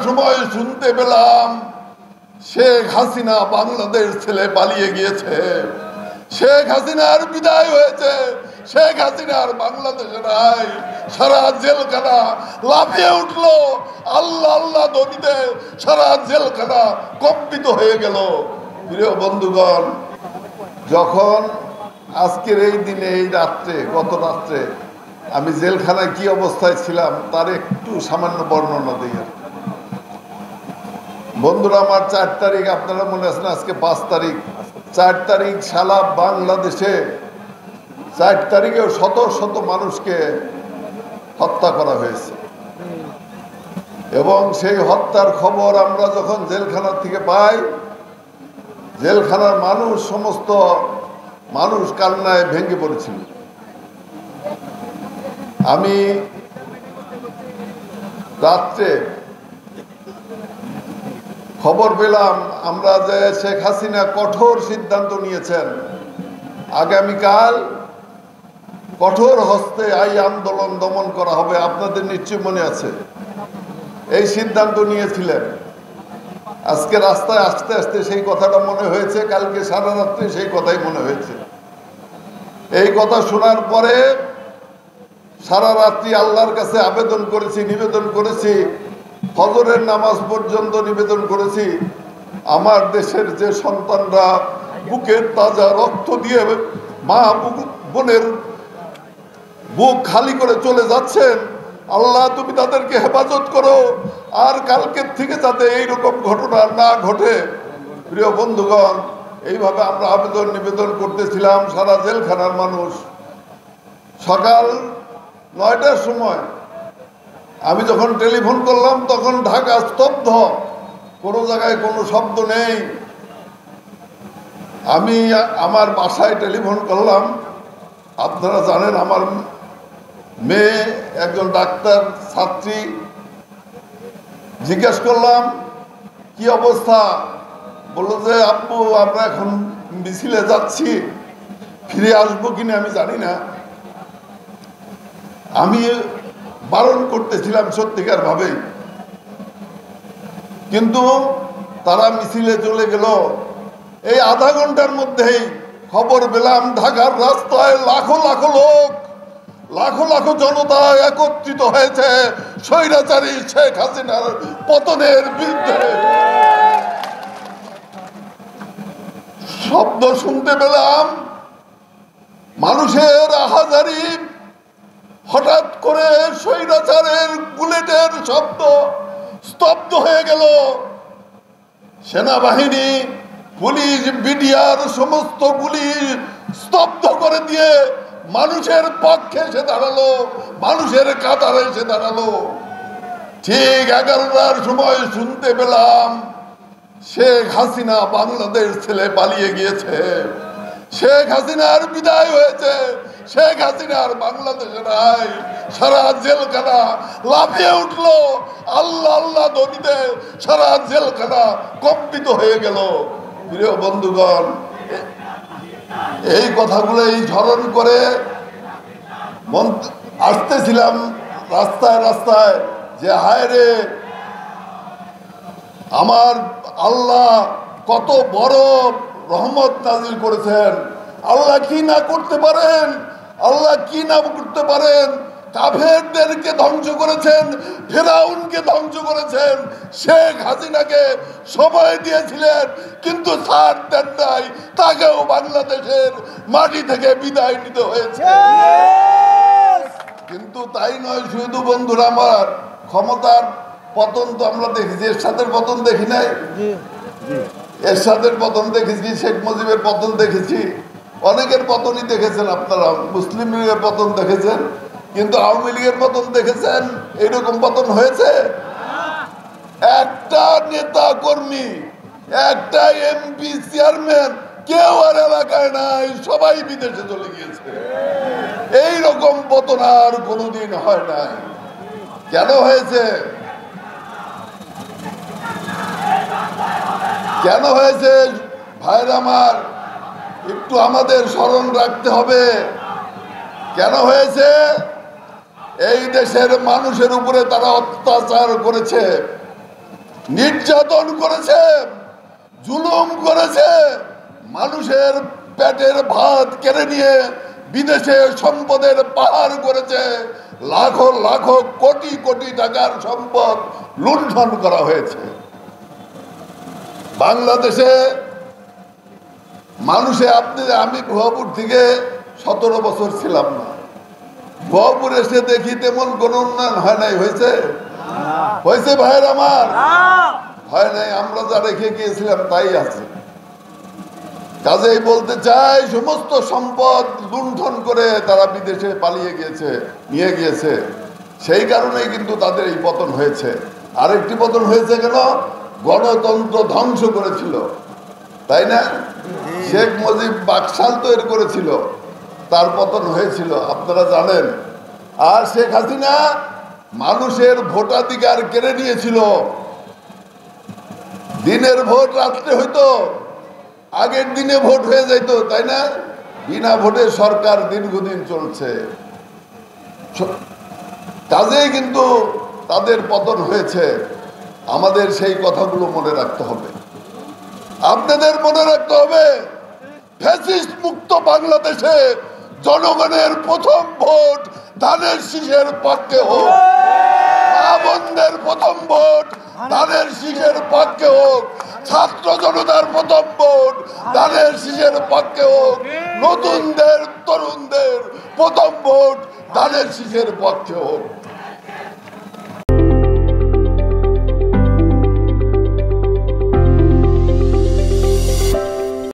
সময় শুনতে পেলাম শেখ হাসিনা বাংলাদেশ ছেড়ে পালিয়ে গিয়েছে, শেখ হাসিনার বিদায় হয়েছে, শেখ হাসিনার বাংলাদেশে নাই। সারা জেলখানা লাফিয়ে উঠলো, আল্লাহ আল্লাহ ধ্বনিতে সারা জেলখানা কম্পিত হয়ে গেল। প্রিয় বন্ধুগণ, যখন আজকের এই দিনে, এই রাত্রে, গত রাত্রে আমি জেলখানায় কি অবস্থায় ছিলাম তার একটু সামান্য বর্ণনা দিই। বন্ধুরা আমার, 4 তারিখ, আপনারা মনে আছেন আজকে 5 তারিখ, 4 তারিখ সারা বাংলাদেশে 4 তারিখেও শত শত মানুষকে হত্যা করা হয়েছে। এবং সেই হত্যার খবর আমরা যখন জেলখানা থেকে পাই, জেলখানার মানুষ, সমস্ত মানুষ কান্নায় ভেঙে পড়েছিল। আমি রাত্রে খবর পেলাম আমরা যে শেখ হাসিনা কঠোর সিদ্ধান্ত নিয়েছেন, আগামীকাল কঠোর হস্তে এই আন্দোলন দমন করা হবে। আপনাদের নিশ্চয় মনে আছে এই সিদ্ধান্ত নিয়েছিলেন। আজকে রাস্তায় আসতে আসতে সেই কথাটা মনে হয়েছে, কালকে সারা রাত্রে সেই কথাই মনে হয়েছে। এই কথা শোনার পরে সারা রাত্রি আল্লাহর কাছে আবেদন করেছি, নিবেদন করেছি, ফজরের নামাজ পর্যন্ত নিবেদন করেছি, আমার দেশের যে সন্তানরা বুকের তাজা রক্ত দিয়ে মা বোনের বুক খালি করে চলে যাচ্ছেন, আল্লাহ তুমি তাদেরকে হেফাজত করো, আর কালকের থেকে যাতে এইরকম ঘটনা না ঘটে। প্রিয় বন্ধুগণ, এইভাবে আমরা আবেদন নিবেদন করতেছিলাম সারা জেলখানার মানুষ। সকাল 9টার সময় আমি যখন টেলিফোন করলাম তখন ঢাকা স্তব্ধ, কোনো জায়গায় কোনো শব্দ নেই। আমি আমার বাসায় টেলিফোন করলাম। আপনারা জানেন আমার মেয়ে একজন ডাক্তার ছাত্রী, জিজ্ঞেস করলাম কি অবস্থা, বললো যে আব্বু আমরা এখন মিছিলে যাচ্ছি, ফিরে আসবো কিনা আমি জানি না। আমি বারণ করতেছিলাম সত্যিকার ভাবে, কিন্তু তারা মিছিলে চলে গেল। এই আধা ঘন্টার মধ্যেই খবর পেলাম ঢাকার রাস্তায় লাখো লাখো লোক, লাখো লাখো জনতা একত্রিত হয়েছে স্বৈরাচারী শেখ হাসিনার পতনের বিরুদ্ধে। শব্দ শুনতে পেলাম মানুষের আহাজারি, হঠাৎ করে স্বৈরাচারের বুলেটের শব্দ স্তব্ধ হয়ে গেল। সেনাবাহিনী, পুলিশ, বিডিআর সমস্ত গুলি স্তব্ধ করে দিয়ে মানুষের পক্ষে এসে দাঁড়ালো, মানুষের কাতারে এসে দাঁড়ালো। ঠিক 11টার সময় শুনতে পেলাম শেখ হাসিনা বাংলাদেশ ছেড়ে পালিয়ে গিয়েছে, শেখ হাসিনার বিদায় হয়েছে, শেখ হাসিনার বাংলাদেশে নাই। সারা জেলখানা লাফিয়ে উঠলো, আল্লাহ আল্লাহ ধ্বনিতে সারা জেলখানা কম্পিত হয়ে গেল। প্রিয় বন্ধুগণ, এই কথাগুলোই স্মরণ করে আসতেছিলাম রাস্তায় রাস্তায় যে হায় রে, আমার আল্লাহ কত বড় রহমত নাজিল করেছেন। আল্লাহ কি না করতে পারেন, আল্লাহ কি না করতে পারেন। কাফেরদেরকে ধ্বংস করেছেন, ফেরাউনকে ধ্বংস করেছেন, শেখ হাসিনাকে সময় দিয়েছিলেন কিন্তু ছাড় দেন নাই, তাকেও বাংলাদেশের মাটি থেকে বিদায় নিতে হয়েছে। কিন্তু তাই নয় শুধু বন্ধুরা আমার, ক্ষমতার পতন তো আমরা দেখেছি, এরশাদের পতন দেখি নাই, এরশাদের পতন দেখেছি, শেখ মুজিবের পতন দেখেছি, অনেকের পতনই দেখেছেন আপনারা, মুসলিম লীগের পতন দেখেছেন, কিন্তু আওয়ামী লীগের পতন দেখেছেন এইরকম পতন হয়েছে? একটা নেতা কর্মী, একটা এমপি, চেয়ারম্যান কেউ আর এলাকায় নাই, সবাই বিদেশে চলে গিয়েছে। এইরকম পতন আর কোনোদিন হয় নাই। কেন হয়েছে? কেন হয়েছে ভাইরা আমার, একটু আমাদের স্মরণ রাখতে হবে। কেন হয়েছে? এই দেশের মানুষের উপরে তারা অত্যাচার করেছে, নির্যাতন করেছে, জুলুম করেছে, মানুষের পেটের ভাত কেড়ে নিয়ে বিদেশে সম্পদের পাহাড় করেছে, লাখো লাখো কোটি কোটি টাকার সম্পদ লুণ্ঠন করা হয়েছে। বাংলাদেশে আমি ভুয়াপুর থেকে 17 বছর ছিলাম না। ভুয়াপুর এসে দেখি তেমন কোন উন্নয়ন হয় নাই। হয়েছে ভাইয়ের আমার? হয় নাই। আমরা যা রেখে গিয়েছিলাম তাই আছে। কাজেই বলতে চাই, সমস্ত সম্পদ লুণ্ঠন করে তারা বিদেশে পালিয়ে গিয়েছে, নিয়ে গিয়েছে। সেই কারণেই কিন্তু তাদের এই পতন হয়েছে। আরেকটি পতন হয়েছে কেন? গণতন্ত্র ধ্বংস করেছিল, তাই না? শেখ মুজিব বাকশাল তৈরি করেছিল, তার পতন হয়েছিল, আপনারা জানেন। আর শেখ হাসিনা মানুষের ভোটাধিকার কেড়ে নিয়েছিল। দিনের ভোট রাত্রে হইতো, আগের দিনে ভোট হয়ে যাইতো, তাই না? বিনা ভোটে সরকার দীর্ঘদিন চলছে। কাজেই কিন্তু তাদের পতন হয়েছে। আমাদের সেই কথাগুলো মনে রাখতে হবে, আপনাদের মনে রাখতে হবে। ফ্যাসিস্ট মুক্ত বাংলাদেশে জনগণের প্রথম ভোট ধানের শীষের পক্ষে হোক, মা বোনদের প্রথম ভোট ধানের শীষের পক্ষে হোক, ছাত্র জনতার প্রথম ভোট ধানের শীষের পক্ষে হোক, নতুনদের তরুণদের প্রথম ভোট ধানের শীষের পক্ষে হোক।